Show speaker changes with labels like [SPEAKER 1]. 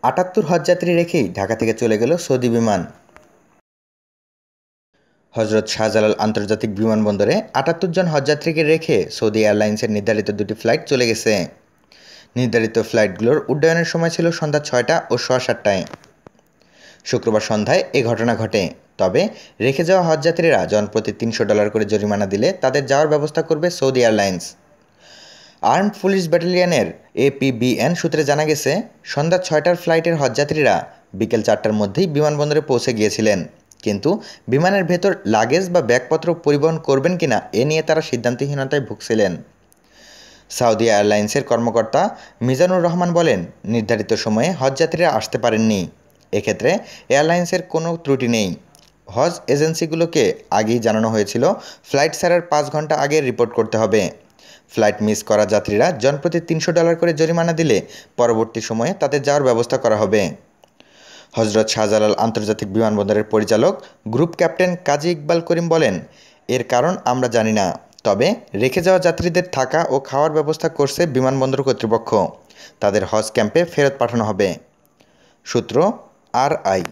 [SPEAKER 1] ৭৮ হজযাত্রী রেখেই ঢাকা থেকে চলে গেল সৌদি বিমান। হজরত শাহজালাল আন্তর্জাতিক বিমানবন্দরে ৭৮ জন হজযাত্রীকে রেখে সৌদি এয়ারলাইন্সের নির্ধারিত দুটি ফ্লাইট চলে গেছে। নির্ধারিত ফ্লাইটগুলোর উড্ডয়নের সময় ছিল সন্ধ্যা ৬টা ও সোয়া ৭টায়। শুক্রবার সন্ধ্যায় এ ঘটনা ঘটে। তবে রেখে যাওয়া হজযাত্রীরা জনপ্রতি $৩০০ করে জরিমানা দিলে তাদের যাওয়ার ব্যবস্থা করবে সৌদি এয়ারলাইন্স। আর্মড পুলিশ ব্যাটালিয়নের APBN সূত্রে জানা গেছে, সন্ধ্যা ৬টার ফ্লাইটের হজযাত্রীরা বিকেল ৪টার মধ্যেই বিমানবন্দরে পৌঁছে গিয়েছিলেন, কিন্তু বিমানের ভেতর লাগেজ বা ব্যাগপত্র পরিবহন করবেন কিনা এ নিয়ে তারা সিদ্ধান্তহীনতায় ভুগছিলেন। সৌদি এয়ারলাইন্সের কর্মকর্তা মিজানুর রহমান বলেন, নির্ধারিত সময়ে হজযাত্রীরা আসতে পারেননি। এক্ষেত্রে এয়ারলাইন্সের কোনো ত্রুটি নেই। হজ এজেন্সিগুলোকে আগেই জানানো হয়েছিল ফ্লাইট ছাড়ার ৫ ঘন্টা আগে রিপোর্ট করতে হবে। ফ্লাইট মিস করা যাত্রীরা জনপ্রতি $৩০০ করে জরিমানা দিলে পরবর্তী সময়ে তাদের যাওয়ার ব্যবস্থা করা হবে। হজরত শাহজালাল আন্তর্জাতিক বিমানবন্দরের পরিচালক গ্রুপ ক্যাপ্টেন কাজী ইকবাল করিম বলেন, এর কারণ আমরা জানি না, তবে রেখে যাওয়া যাত্রীদের থাকা ও খাওয়ার ব্যবস্থা করছে বিমানবন্দর কর্তৃপক্ষ। তাদের হজ ক্যাম্পে ফেরত পাঠানো হবে। সূত্র RI।